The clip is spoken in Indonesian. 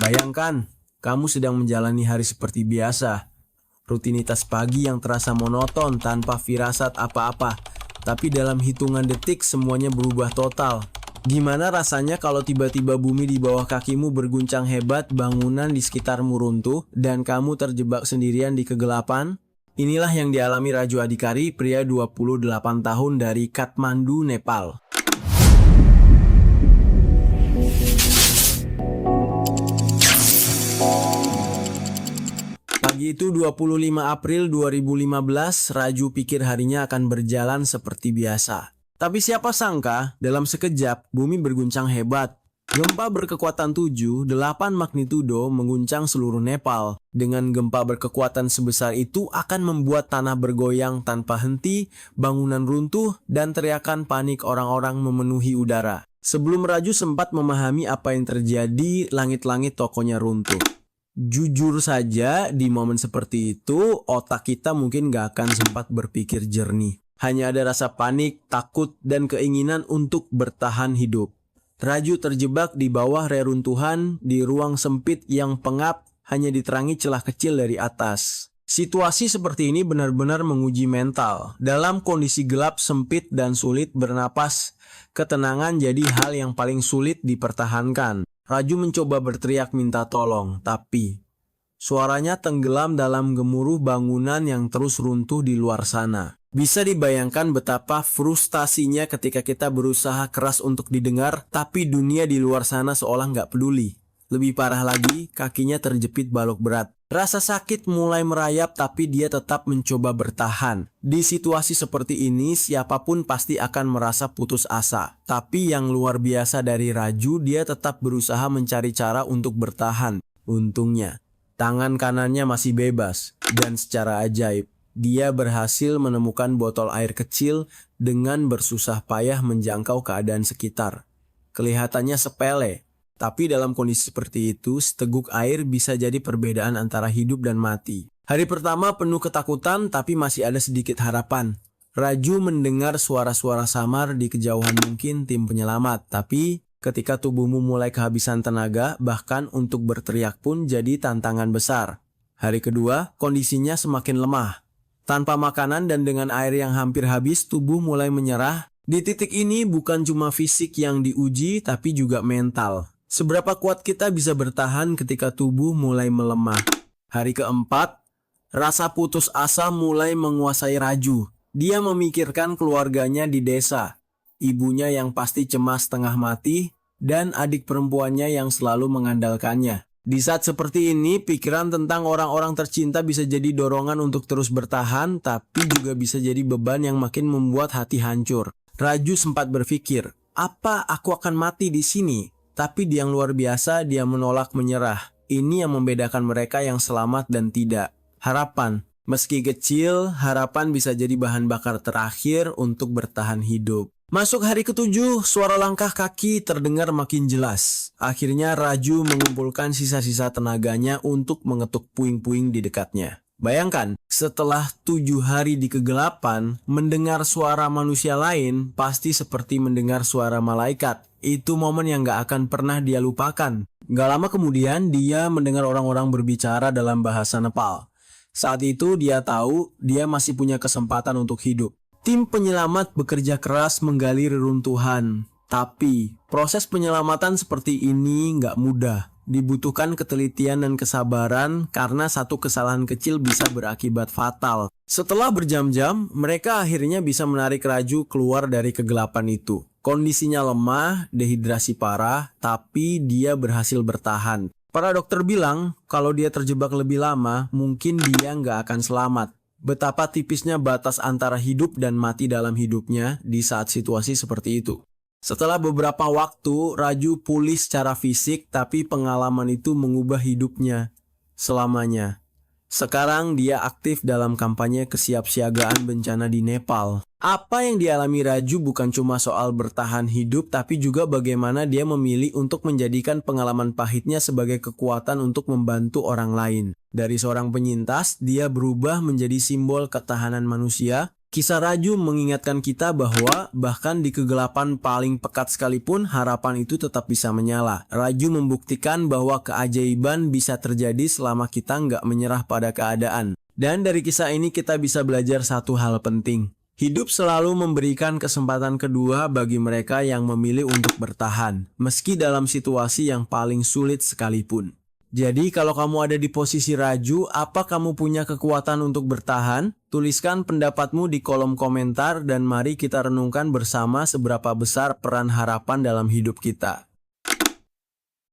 Bayangkan, kamu sedang menjalani hari seperti biasa. Rutinitas pagi yang terasa monoton tanpa firasat apa-apa. Tapi dalam hitungan detik semuanya berubah total. Gimana rasanya kalau tiba-tiba bumi di bawah kakimu berguncang hebat, bangunan di sekitarmu runtuh, dan kamu terjebak sendirian di kegelapan? Inilah yang dialami Raju Adhikari, pria 28 tahun dari Kathmandu, Nepal. Pagi itu 25 April 2015, Raju pikir harinya akan berjalan seperti biasa. Tapi siapa sangka, dalam sekejap bumi berguncang hebat. Gempa berkekuatan 7,8 magnitudo mengguncang seluruh Nepal. Dengan gempa berkekuatan sebesar itu akan membuat tanah bergoyang tanpa henti, bangunan runtuh, dan teriakan panik orang-orang memenuhi udara. Sebelum Raju sempat memahami apa yang terjadi, langit-langit tokonya runtuh. Jujur saja, di momen seperti itu, otak kita mungkin gak akan sempat berpikir jernih. Hanya ada rasa panik, takut, dan keinginan untuk bertahan hidup. Raju terjebak di bawah reruntuhan, di ruang sempit yang pengap, hanya diterangi celah kecil dari atas. Situasi seperti ini benar-benar menguji mental. Dalam kondisi gelap, sempit, dan sulit bernapas, ketenangan jadi hal yang paling sulit dipertahankan. Raju mencoba berteriak minta tolong, tapi suaranya tenggelam dalam gemuruh bangunan yang terus runtuh di luar sana. Bisa dibayangkan betapa frustasinya ketika kita berusaha keras untuk didengar, tapi dunia di luar sana seolah nggak peduli. Lebih parah lagi, kakinya terjepit balok berat. Rasa sakit mulai merayap, tapi dia tetap mencoba bertahan. Di situasi seperti ini, siapapun pasti akan merasa putus asa. Tapi yang luar biasa dari Raju, dia tetap berusaha mencari cara untuk bertahan. Untungnya, tangan kanannya masih bebas. Dan secara ajaib, dia berhasil menemukan botol air kecil dengan bersusah payah menjangkau keadaan sekitar. Kelihatannya sepele. Tapi dalam kondisi seperti itu, seteguk air bisa jadi perbedaan antara hidup dan mati. Hari pertama penuh ketakutan, tapi masih ada sedikit harapan. Raju mendengar suara-suara samar di kejauhan, mungkin tim penyelamat. Tapi ketika tubuhmu mulai kehabisan tenaga, bahkan untuk berteriak pun jadi tantangan besar. Hari kedua, kondisinya semakin lemah. Tanpa makanan dan dengan air yang hampir habis, tubuh mulai menyerah. Di titik ini bukan cuma fisik yang diuji, tapi juga mental. Seberapa kuat kita bisa bertahan ketika tubuh mulai melemah. Hari keempat, rasa putus asa mulai menguasai Raju. Dia memikirkan keluarganya di desa, ibunya yang pasti cemas setengah mati, dan adik perempuannya yang selalu mengandalkannya. Di saat seperti ini, pikiran tentang orang-orang tercinta bisa jadi dorongan untuk terus bertahan, tapi juga bisa jadi beban yang makin membuat hati hancur. Raju sempat berpikir, apa aku akan mati di sini? Tapi yang luar biasa, dia menolak menyerah. Ini yang membedakan mereka yang selamat dan tidak. Harapan. Meski kecil, harapan bisa jadi bahan bakar terakhir untuk bertahan hidup. Masuk hari ketujuh, suara langkah kaki terdengar makin jelas. Akhirnya Raju mengumpulkan sisa-sisa tenaganya untuk mengetuk puing-puing di dekatnya. Bayangkan, setelah 7 hari di kegelapan, mendengar suara manusia lain pasti seperti mendengar suara malaikat. Itu momen yang gak akan pernah dia lupakan. Gak lama kemudian, dia mendengar orang-orang berbicara dalam bahasa Nepal. Saat itu dia tahu dia masih punya kesempatan untuk hidup. Tim penyelamat bekerja keras menggali reruntuhan. Tapi, proses penyelamatan seperti ini gak mudah. Dibutuhkan ketelitian dan kesabaran karena satu kesalahan kecil bisa berakibat fatal. Setelah berjam-jam, mereka akhirnya bisa menarik Raju keluar dari kegelapan itu. Kondisinya lemah, dehidrasi parah, tapi dia berhasil bertahan. Para dokter bilang kalau dia terjebak lebih lama, mungkin dia nggak akan selamat. Betapa tipisnya batas antara hidup dan mati dalam hidupnya di saat situasi seperti itu. Setelah beberapa waktu, Raju pulih secara fisik, tapi pengalaman itu mengubah hidupnya selamanya. Sekarang dia aktif dalam kampanye kesiapsiagaan bencana di Nepal. Apa yang dialami Raju bukan cuma soal bertahan hidup, tapi juga bagaimana dia memilih untuk menjadikan pengalaman pahitnya sebagai kekuatan untuk membantu orang lain. Dari seorang penyintas, dia berubah menjadi simbol ketahanan manusia. Kisah Raju mengingatkan kita bahwa bahkan di kegelapan paling pekat sekalipun harapan itu tetap bisa menyala. Raju membuktikan bahwa keajaiban bisa terjadi selama kita nggak menyerah pada keadaan. Dan dari kisah ini kita bisa belajar satu hal penting. Hidup selalu memberikan kesempatan kedua bagi mereka yang memilih untuk bertahan, meski dalam situasi yang paling sulit sekalipun. Jadi kalau kamu ada di posisi Raju, apa kamu punya kekuatan untuk bertahan? Tuliskan pendapatmu di kolom komentar dan mari kita renungkan bersama seberapa besar peran harapan dalam hidup kita.